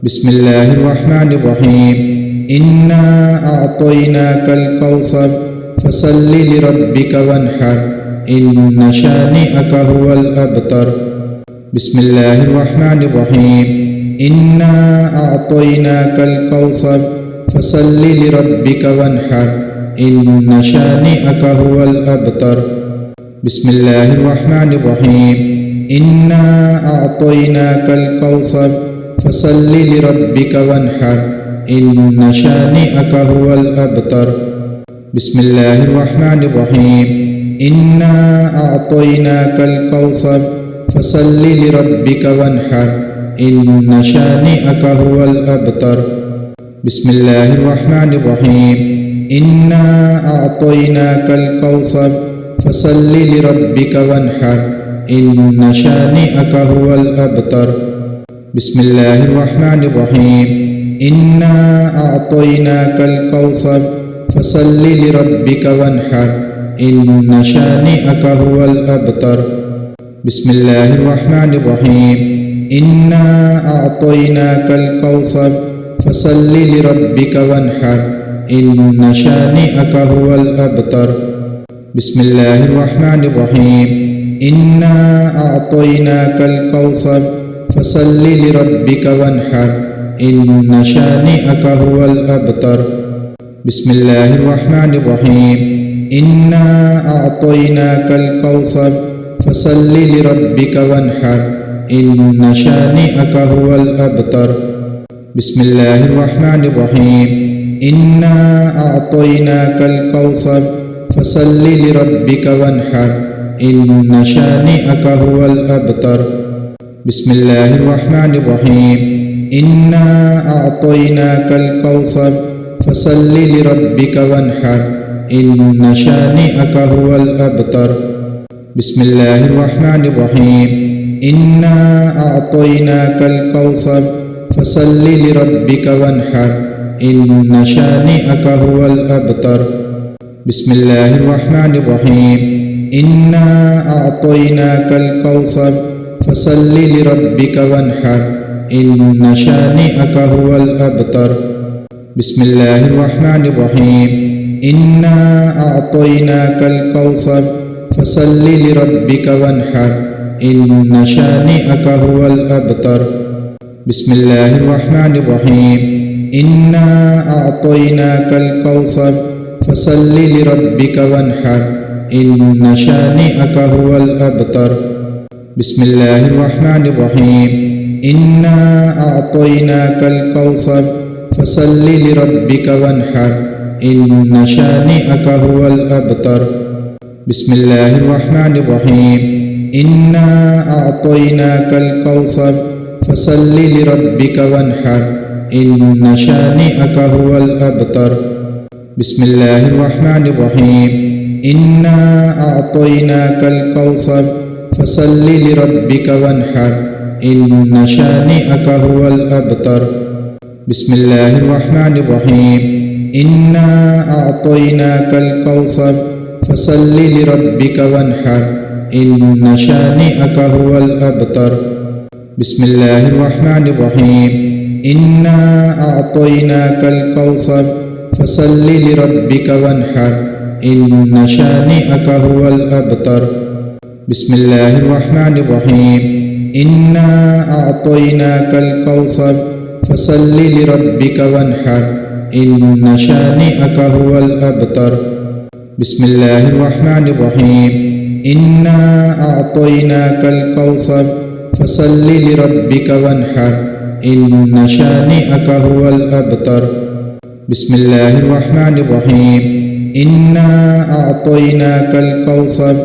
بسم الله الرحمن الرحيم إنا أعطيناك الكوثر فصل لربك وانحر إن شانئك هو الأبتر بسم الله الرحمن الرحيم إنا أعطيناك الكوثر فصل لربك وانحر إن شانئك هو الأبتر بسم الله الرحمن الرحيم إنا أعطيناك الكوثر فصل لربك وانحر إن شانئك هو الأبتر بسم الله الرحمن الرحيم إنا أعطيناك الكوثر فصل لربك وانحر إن شانئك هو الأبتر بسم الله الرحمن الرحيم إنا أعطيناك الكوثر فصل لربك وانحر إن شانئك هو الأبتر بسم الله الرحمن الرحيم إنا أعطيناك الكوثر فصل لربك وانحر إن شانئك هو الأبتر بسم الله الرحمن الرحيم إنا أعطيناك الكوثر فصل لربك وانحر إن شانئك هو الأبتر بسم الله الرحمن الرحيم إنا أعطيناك الكوثر فصل لربك وانحر إن شانئك هو الأبتر بسم الله الرحمن الرحيم إنا أعطيناك الكوثر فصل لربك وانحر إن شانئك هو الأبتر بسم الله الرحمن الرحيم إنا أعطيناك الكوثر فصل لربك وانحر إن شانئك هو الأبتر بسم الله الرحمن الرحيم إنا أعطيناك الكوثر فصل لربك وانحر إن شانئك هو الأبتر بسم الله الرحمن الرحيم إنا أعطيناك الكوثر فصل لربك وانحر إن شانئك هو الأبتر بسم الله الرحمن الرحيم إنا أعطيناك الكوثر فصل لربك وانحر إن شانئك هو الأبتر بسم الله الرحمن الرحيم إنا أعطيناك الكوثر فصل لربك وانحر إن شانئك هو الأبتر بسم الله الرحمن الرحيم إنا أعطيناك الكوثر فصل لربك وانحر إن شانئك هو الأبتر بسم الله الرحمن الرحيم إنا أعطيناك الكوثر فصل لربك وانحر إن شانئك هو الأبتر بسم الله الرحمن الرحيم إنا أعطيناك الكوثر فصل لربك وانحر إن شانئك هو الأبتر بسم الله الرحمن الرحيم إنا أعطيناك الكوثر فصل لربك وانحر إن شانئك هو الأبتر بسم الله الرحمن الرحيم إنا أعطيناك الكوثر فصل لربك وانحر إن شانئك هو الأبتر بسم الله الرحمن الرحيم إنا أعطيناك الكوثر فصل لربك وانحر إن شانئك هو الأبتر بسم الله الرحمن الرحيم إنا أعطيناك الكوثر فصل لربك وانحر إن شانئك هو الأبتر بسم الله الرحمن الرحيم إنا أعطيناك الكوثر فصل لربك وانحر إن شانئك هو الأبتر بسم الله الرحمن الرحيم إنا أعطيناك الكوثر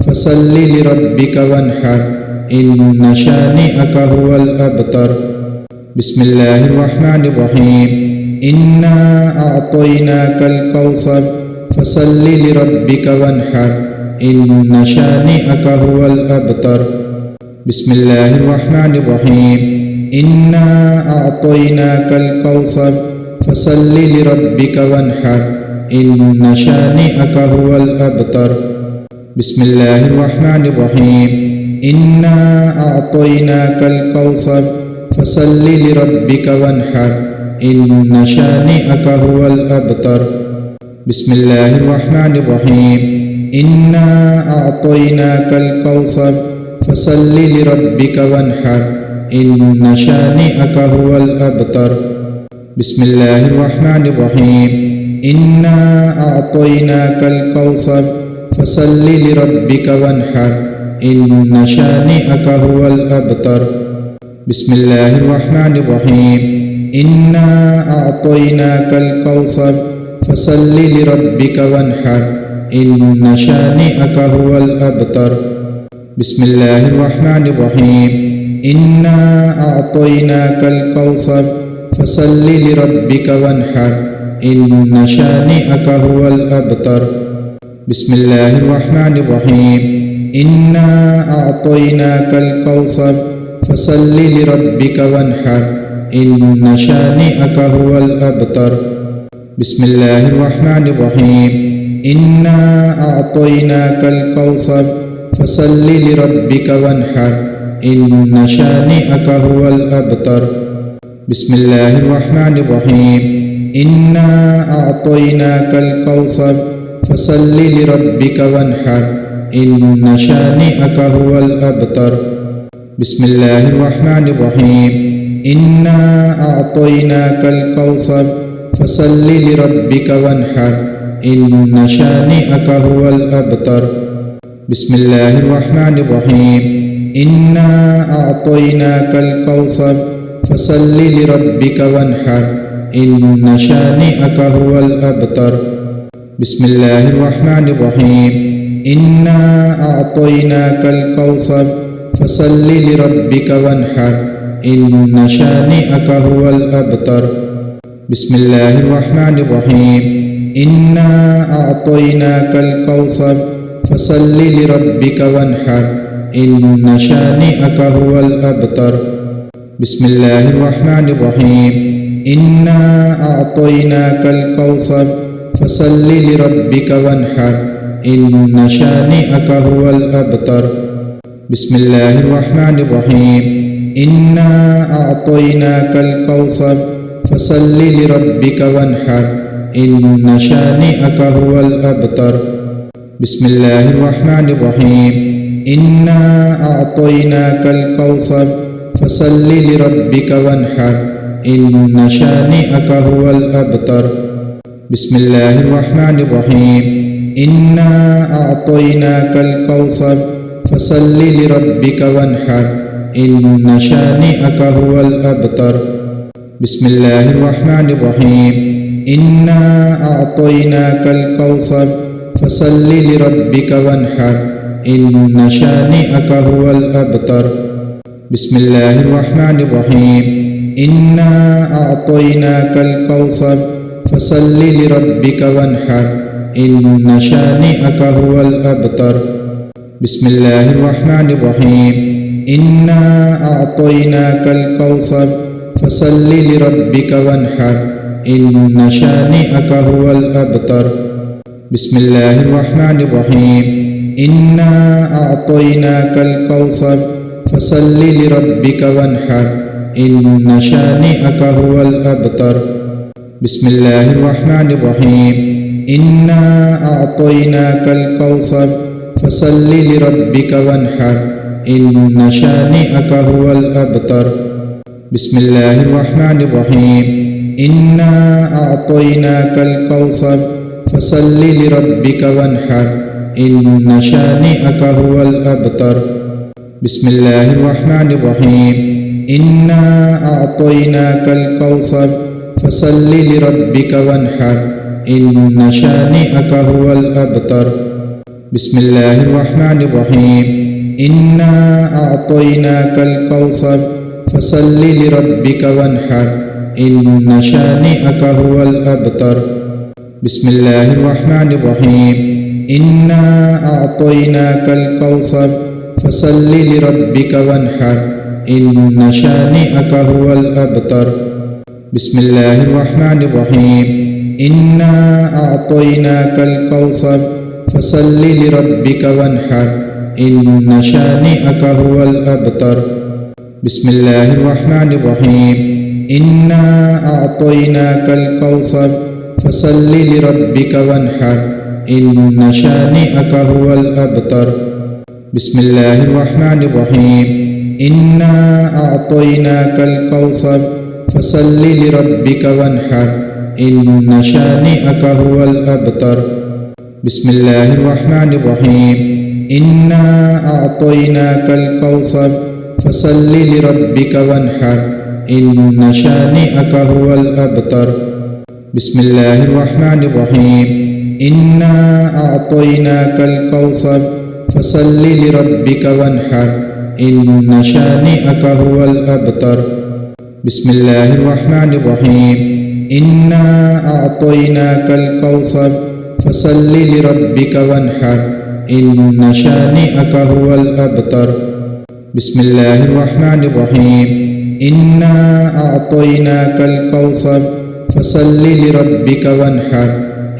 فصل لربك وانحر إن شانئك هو الأبتر بسم الله الرحمن الرحيم إنا أعطيناك الكوثر فصل لربك وانحر إن شانئك هو الأبتر بسم الله الرحمن الرحيم إنا أعطيناك الكوثر فصل لربك وانحر إن شانئك هو الأبتر بسم الله الرحمن الرحيم إنا أعطيناك الكوثر فصل لربك وانحر إن شانئك هو الأبتر بسم الله الرحمن الرحيم إنا أعطيناك الكوثر فصل لربك وانحر إن شانئك هو الأبتر بسم الله الرحمن الرحيم إنا أعطيناك الكوثر فصل لربك وانحر إن شانئك هو الأبتر بسم الله الرحمن الرحيم إنا أعطيناك الكوثر فصل لربك وانحر إن شانئك هو الأبتر بسم الله الرحمن الرحيم إنا أعطيناك الكوثر فصل لربك وانحر إن شانئك هو الأبتر بسم الله الرحمن الرحيم إنا أعطيناك الكوثر فصل لربك وانحر إن شانئك هو الأبتر بسم الله الرحمن الرحيم إنا أعطيناك الكوثر فصل لربك وانحر إن شانئك هو الأبتر بسم الله الرحمن الرحيم إنا أعطيناك الكوثر فصل لربك وانحر إن شانئك هو الأبتر بسم الله الرحمن الرحيم إنا أعطيناك الكوثر فصل لربك وانحر إن شانئك هو الأبتر بسم الله الرحمن الرحيم إنا أعطيناك الكوثر فصل لربك وانحر إن شانئك هو الأبتر بسم الله الرحمن الرحيم إنا أعطيناك الكوثر فصل لربك وانحر إن شانئك هو الأبتر بسم الله الرحمن الرحيم إنا أعطيناك الكوثر فصل لربك وانحر إن شانئك هو الأبتر بسم الله الرحمن الرحيم إنا أعطيناك الكوثر فصل لربك وانحر إن شانئك هو الأبتر بسم الله الرحمن الرحيم إنا أعطيناك الكوثر فصل لربك وانحر إن شانئك هو الأبتر بسم الله الرحمن الرحيم إنا أعطيناك الكوثر فصل لربك وانحر إن شانئك هو الأبتر بسم الله الرحمن الرحيم إنا أعطيناك الكوثر فصل لربك وانحر إن شانئك هو الأبتر بسم الله الرحمن الرحيم إنا أعطيناك الكوثر فصل لربك وانحر إن شانئك هو الأبتر بسم الله الرحمن الرحيم إنا أعطيناك الكوثر فصل لربك وانحر إن شانئك هو الأبتر بسم الله الرحمن الرحيم إنا أعطيناك الكوثر فصل لربك وانحر إن شانئك هو الأبتر بسم الله الرحمن الرحيم إنا أعطيناك الكوثر فصل لربك وانحر إن شانئك هو الأبتر بسم الله الرحمن الرحيم إنا أعطيناك الكوثر فصل لربك وانحر إن شانئك هو الأبتر بسم الله الرحمن الرحيم إنا أعطيناك الكوثر فصل لربك وانحر إن شانئك هو الأبتر بسم الله الرحمن الرحيم إنا أعطيناك الكوثر فصل لربك وانحر إن شانئك هو الأبتر بسم الله الرحمن الرحيم إنا أعطيناك الكوثر فصل لربك وانحر إن شانئك هو الأبتر بسم الله الرحمن الرحيم إنا أعطيناك الكوثر فصل لربك وانحر إن شانئك هو الأبتر بسم الله الرحمن الرحيم إنا أعطيناك الكوثر فصل لربك وانحر إن شانئك هو الأبتر بسم الله الرحمن الرحيم إنا أعطيناك الكوثر فصل لربك وانحر إن شانئك هو الأبتر بسم الله الرحمن الرحيم إنا أعطيناك الكوثر فصل لربك وانحر إن شانئك هو الأبتر بسم الله الرحمن الرحيم إنا أعطيناك الكوثر فصل لربك وانحر إن شانئك هو الأبتر بسم الله الرحمن الرحيم إنا أعطيناك الكوثر فصل لربك وانحر إن شانئك هو الأبتر بسم الله الرحمن الرحيم إنا أعطيناك الكوثر فصل لربك وانحر إن شانئك هو الأبتر بسم الله الرحمن الرحيم إنا أعطيناك الكوثر فصل لربك وانحر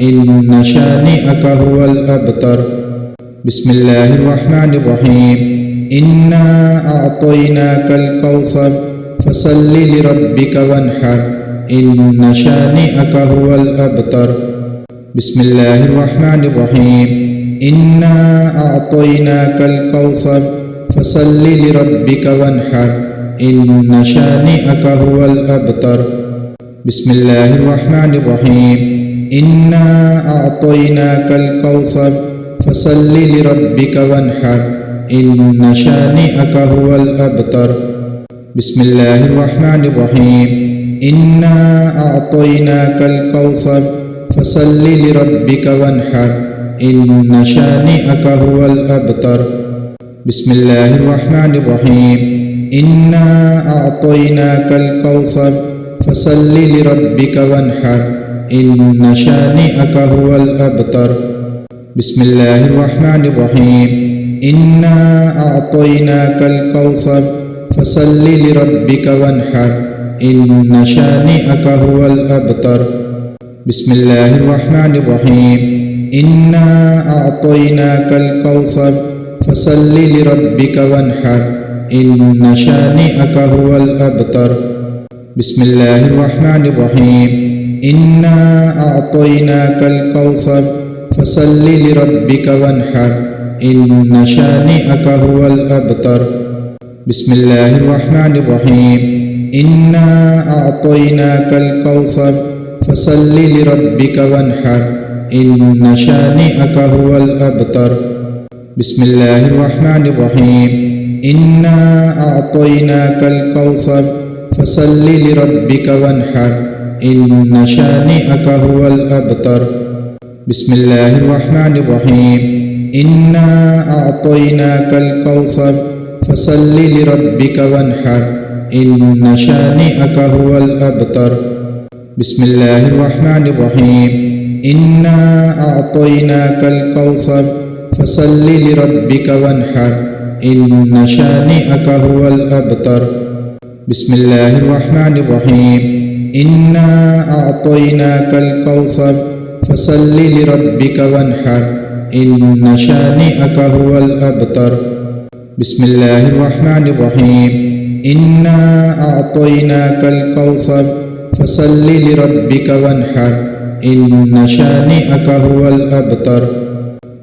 إن شانئك هو الأبتر بسم الله الرحمن الرحيم إنا أعطيناك الكوثر فصل لربك وانحر إن شانئك هو الأبتر بسم الله الرحمن الرحيم إنا أعطيناك الكوثر فصل لربك وانحر إن شانئك هو الأبتر بسم الله الرحمن الرحيم إنا أعطيناك الكوثر فصل لربك وانحر إن شانئك هو الأبتر بسم الله الرحمن الرحيم إنا أعطيناك الكوثر فصل لربك وانحر إن شانئك هو الأبتر بسم الله الرحمن الرحيم إنا أعطيناك الكوثر فصل لربك وانحر إن شانئك هو الأبتر بسم الله الرحمن الرحيم إنا أعطيناك الكوثر فصل لربك وانحر إن شانئك هو الأبتر بسم الله الرحمن الرحيم إنا أعطيناك الكوثر فصل لربك وانحر إن شانئك هو الأبتر بسم الله الرحمن الرحيم إنا أعطيناك الكوثر فصل لربك وانحر إن شانئك هو الأبتر بسم الله الرحمن الرحيم إنا أعطيناك الكوثر فصل لربك وانحر إن شانئك هو الأبتر بسم الله الرحمن الرحيم إنا أعطيناك الكوثر فصل لربك وانحر إن شانئك هو الأبتر بسم الله الرحمن الرحيم إنا أعطيناك الكوثر فصل لربك وانحر إن شانئك هو الأبتر بسم الله الرحمن الرحيم إنا أعطيناك الكوثر فصل لربك وانحر إن شانئك هو الأبتر بسم الله الرحمن الرحيم إنا أعطيناك الكوثر فصل لربك وانحر إن شانئك هو الأبتر بسم الله الرحمن الرحيم إنا أعطيناك الكوثر فصل لربك وانحر إن شانئك هو الأبتر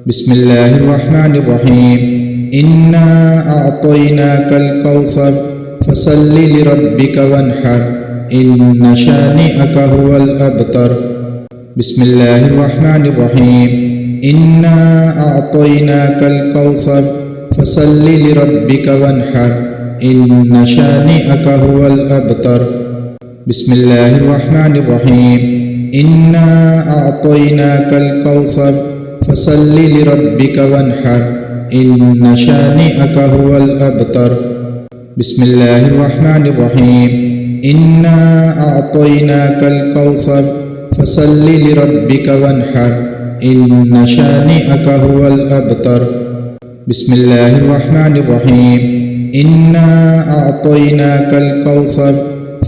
بسم الله الرحمن الرحيم إنا أعطيناك الكوثر فصل لربك وانحر إن شانئك هو الأبتر بسم الله الرحمن الرحيم إنا أعطيناك الكوثر فصل لربك وانحر إن شانئك هو الأبتر بسم الله الرحمن الرحيم إنا أعطيناك الكوثر فصل لربك وانحر إن شانئك هو الأبتر بسم الله الرحمن الرحيم إنا أعطيناك الكوثر فصل لربك وانحر إن شانئك هو الأبتر بسم الله الرحمن الرحيم إنا أعطيناك الكوثر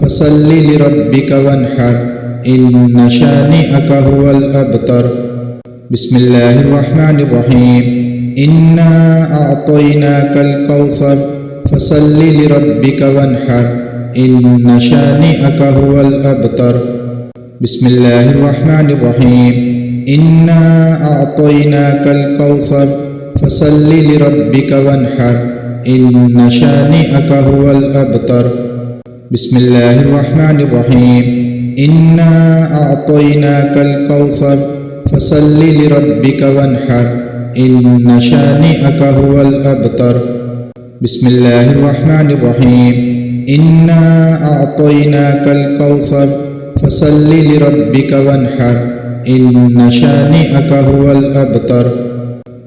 فصل لربك وانحر إن شانئك هو الأبتر بسم الله الرحمن الرحيم إنا أعطيناك الكوثر فصل لربك وانحر إن شانئك هو الأبتر بسم الله الرحمن الرحيم إنا أعطيناك الكوثر فصل لربك وانحر إن شانئك هو الأبتر بسم الله الرحمن الرحيم إنا أعطيناك الكوثر فصل لربك وانحر إن شانئك هو الأبتر بسم الله الرحمن الرحيم إنا أعطيناك الكوثر فصل لربك وانحر إن شانئك هو الأبتر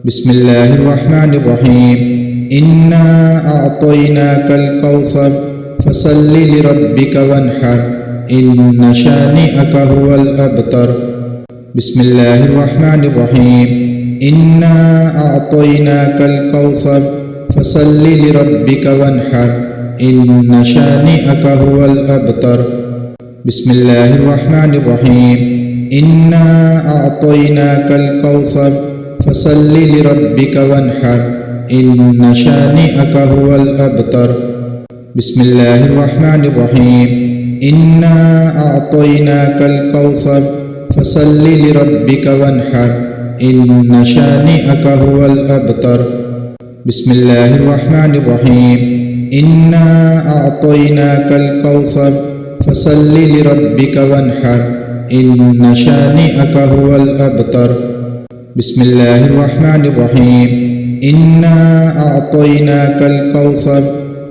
بسم الله الرحمن الرحيم إنا أعطيناك الكوثر فصل لربك وانحر إن شانئك هو الأبتر بسم الله الرحمن الرحيم إنا أعطيناك الكوثر فصل لربك وانحر إن شانئك هو الأبتر بسم الله الرحمن الرحيم إنا أعطيناك الكوثر فصل لربك وانحر إن شانئك هو الأبتر بسم الله الرحمن الرحيم إنا أعطيناك الكوثر فصل لربك وانحر إن شانئك هو الأبتر بسم الله الرحمن الرحيم إنا أعطيناك الكوثر فصل لربك وانحر إن شانئك هو الأبتر بسم الله الرحمن الرحيم إنا أعطيناك الكوثر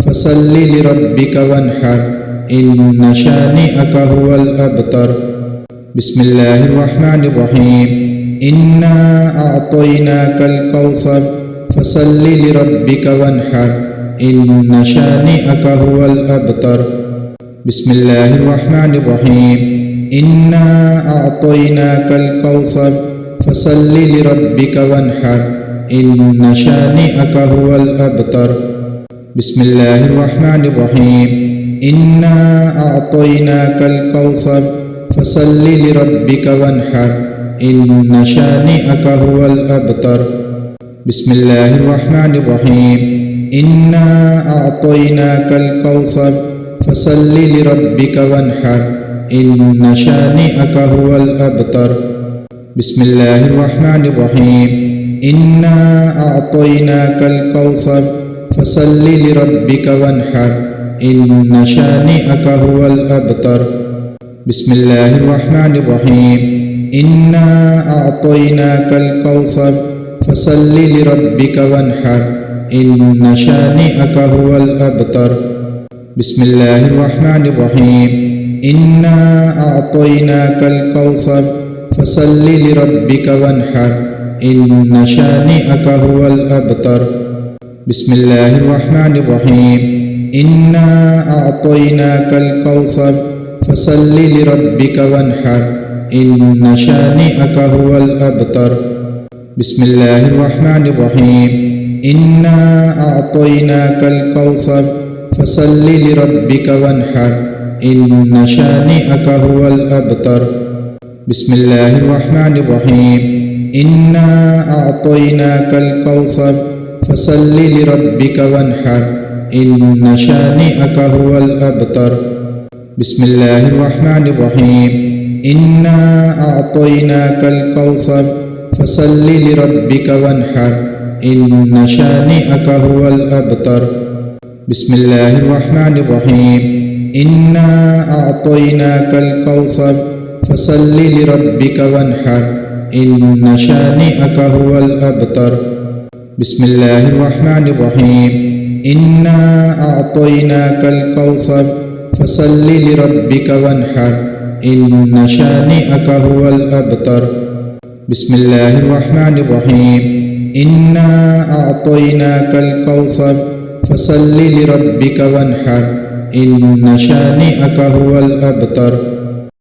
فصل لربك وانحر إن شانئك هو الأبتر بسم الله الرحمن الرحيم إنا أعطيناك الكوثر فصل لربك وانحر إن شانئك هو الأبتر بسم الله الرحمن الرحيم إنا أعطيناك الكوثر فصل لربك وانحر إن شانئك هو الأبتر بسم الله الرحمن الرحيم إنا أعطيناك الكوثر فصل لربك وانحر إن شانئك هو الأبتر بسم الله الرحمن الرحيم إنا أعطيناك الكوثر فصل لربك وانحر إن شانئك هو الأبتر بسم الله الرحمن الرحيم إنا أعطيناك الكوثر فصل لربك وانحر إن شانئك هو الأبتر بسم الله الرحمن الرحيم إنا أعطيناك الكوثر فصل لربك وانحر إن شانئك هو الأبتر بسم الله الرحمن الرحيم إنا أعطيناك الكوثر فصل لربك وانحر إن شانئك هو الأبتر بسم الله الرحمن الرحيم إنا أعطيناك الكوثر فصل لربك وانحر إن شانئك هو الأبتر بسم الله الرحمن الرحيم إنا أعطيناك الكوثر فصل لربك وانحر إن شانئك هو الأبتر بسم الله الرحمن الرحيم إنا أعطيناك الكوثر فصل لربك وانحر إن شانئك هو الأبتر بسم الله الرحمن الرحيم إنا أعطيناك الكوثر فصل لربك وانحر إن شانئك هو الأبتر بسم الله الرحمن الرحيم إنا أعطيناك الكوثر فصل لربك وانحر إن شانئك هو الأبتر بسم الله الرحمن الرحيم إنا أعطيناك الكوثر فصل لربك وانحر إن شانئك هو الأبتر بسم الله الرحمن الرحيم إنا أعطيناك الكوثر فصل لربك وانحر إن شانئك هو الأبتر